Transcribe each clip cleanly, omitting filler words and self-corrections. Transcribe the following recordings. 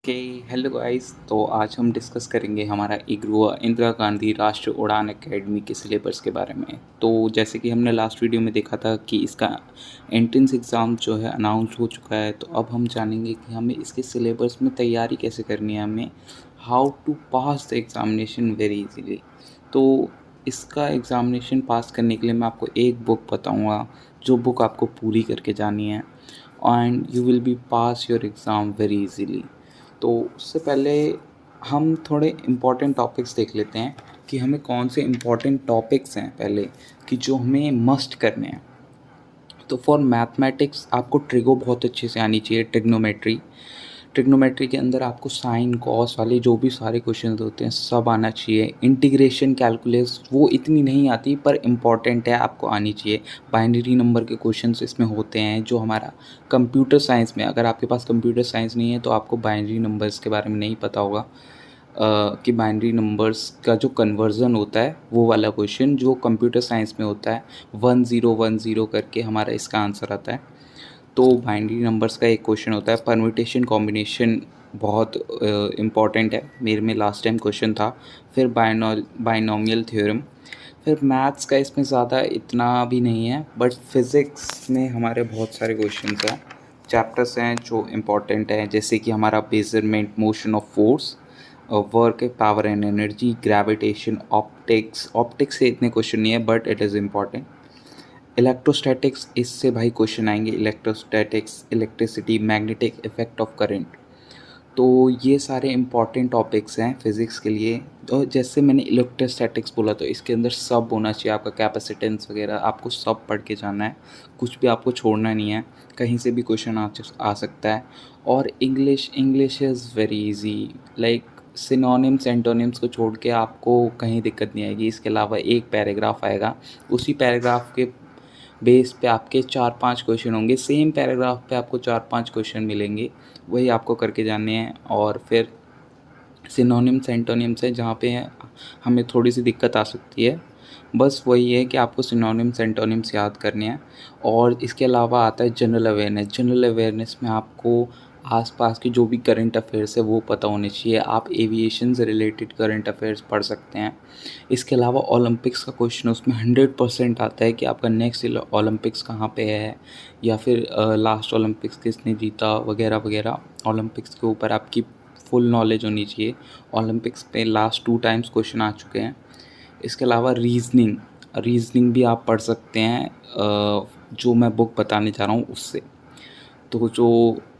Okay. Hello guys, तो आज हम डिस्कस करेंगे हमारा इग्रुआ इंदिरा गांधी राष्ट्रीय उड़ान एकेडमी के सिलेबस के बारे में। तो जैसे कि हमने लास्ट वीडियो में देखा था कि इसका एंट्रेंस एग्ज़ाम जो है अनाउंस हो चुका है, तो अब हम जानेंगे कि हमें इसके सिलेबस में तैयारी कैसे करनी है, हमें how to pass the examination very easily. तो इसका एग्ज़ामिनेशन पास करने के लिए मैं आपको एक बुक बताऊँगा, जो बुक आपको पूरी करके जानी है and you will B pass your exam very easily. तो उससे पहले हम थोड़े इम्पॉर्टेंट टॉपिक्स देख लेते हैं कि हमें कौन से इम्पॉर्टेंट टॉपिक्स हैं पहले, कि जो हमें मस्ट करने हैं। तो फॉर मैथमेटिक्स आपको ट्रिगो बहुत अच्छे से आनी चाहिए। ट्रिग्नोमेट्री ट्रिग्नोमेट्री के अंदर आपको साइन कॉस वाले जो भी सारे क्वेश्चंस होते हैं सब आना चाहिए। इंटीग्रेशन कैलकुलस वो इतनी नहीं आती पर इम्पॉर्टेंट है, आपको आनी चाहिए। बाइनरी नंबर के क्वेश्चंस इसमें होते हैं जो हमारा कंप्यूटर साइंस में, अगर आपके पास कंप्यूटर साइंस नहीं है तो आपको बाइनरी नंबर्स के बारे में नहीं पता होगा कि बाइनरी नंबर्स का जो कन्वर्ज़न होता है वो वाला क्वेश्चन जो कंप्यूटर साइंस में होता है, 1010 करके हमारा इसका आंसर आता है। तो बाइनरी नंबर्स का एक क्वेश्चन होता है। परम्यूटेशन कॉम्बिनेशन बहुत इम्पॉर्टेंट है, मेरे में लास्ट टाइम क्वेश्चन था। फिर बाइनोमियल थ्योरम। फिर मैथ्स का इसमें ज़्यादा इतना भी नहीं है, बट फिज़िक्स में हमारे बहुत सारे क्वेश्चंस हैं, चैप्टर्स हैं जो इम्पॉर्टेंट हैं, जैसे कि हमारा measurement motion of force, work, power and energy, gravitation, optics. Optics से इतने क्वेश्चन नहीं है but it is important. Electrostatics, इससे भाई क्वेश्चन आएंगे। Electrostatics, electricity, magnetic effect of current. तो ये सारे इंपॉर्टेंट टॉपिक्स हैं फिज़िक्स के लिए। और जैसे मैंने इलेक्ट्रोस्टैटिक्स बोला तो इसके अंदर सब होना चाहिए, आपका कैपेसिटेंस वगैरह आपको सब पढ़ के जाना है, कुछ भी आपको छोड़ना नहीं है, कहीं से भी क्वेश्चन आ सकता है। और English is very easy, like synonyms antonyms को छोड़ के आपको कहीं दिक्कत नहीं आएगी। इसके अलावा एक पैराग्राफ आएगा, उसी पैराग्राफ के बेस पे आपके 4-5 क्वेश्चन होंगे, सेम पैराग्राफ पे आपको 4-5 क्वेश्चन मिलेंगे, वही आपको करके जाने हैं। और फिर सिनोनिम्स एंटोनिम्स है जहाँ पे हमें थोड़ी सी दिक्कत आ सकती है, बस वही है कि आपको सिनोनिम्स एंटोनिम्स याद करने हैं। और इसके अलावा आता है जनरल अवेयरनेस। जनरल अवेयरनेस में आपको आसपास की जो भी करंट अफेयर्स है वो पता होने चाहिए। आप एविएशन से रिलेटेड करंट अफेयर्स पढ़ सकते हैं। इसके अलावा ओलंपिक्स का क्वेश्चन उसमें 100% आता है कि आपका नेक्स्ट ओलंपिक्स कहाँ पे है, या फिर लास्ट ओलंपिक्स किसने जीता, वगैरह वगैरह। ओलंपिक्स के ऊपर आपकी फुल नॉलेज होनी चाहिए। ओलंपिक्स पे लास्ट 2 टाइम्स क्वेश्चन आ चुके हैं। इसके अलावा रीजनिंग भी आप पढ़ सकते हैं, जो मैं बुक बताने जा रहा हूँ उससे। तो जो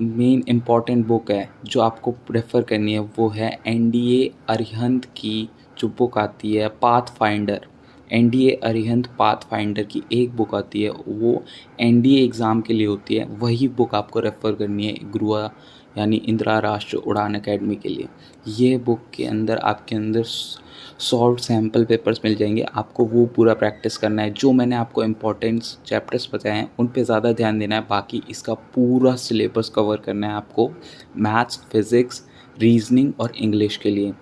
मेन इम्पॉर्टेंट बुक है जो आपको प्रेफर करनी है वो है एनडीए अरिहंत की जो बुक आती है path finder. NDA Arihant path finder की एक बुक आती है, वो एनडीए एग्ज़ाम के लिए होती है, वही बुक आपको रेफ़र करनी है गुरुआ यानी इंदिरा राष्ट्रीय उड़ान एकेडमी के लिए। ये बुक के अंदर आपके अंदर सॉल्व सैम्पल पेपर्स मिल जाएंगे, आपको वो पूरा प्रैक्टिस करना है। जो मैंने आपको इम्पोर्टेंट्स चैप्टर्स बताए हैं उन पे ज़्यादा ध्यान देना है, बाकी इसका पूरा सिलेबस कवर करना है आपको, मैथ्स, फिज़िक्स, रीजनिंग और इंग्लिश के लिए।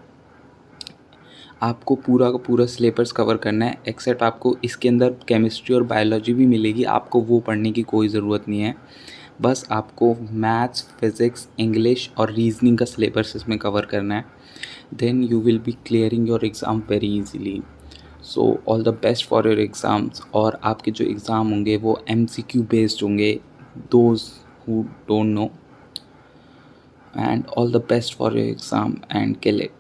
आपको पूरा का पूरा सिलेबस कवर करना है, एक्सेप्ट आपको इसके अंदर केमिस्ट्री और बायोलॉजी भी मिलेगी, आपको वो पढ़ने की कोई ज़रूरत नहीं है। बस आपको मैथ्स, फिज़िक्स, इंग्लिश और रीजनिंग का सिलेबस इसमें कवर करना है। Then you will be clearing your exam very easily. So all the best for your exams. और आपके जो एग्ज़ाम होंगे वो MCQ बेस्ड होंगे, those who don't know. And all the best for your exam and kill it.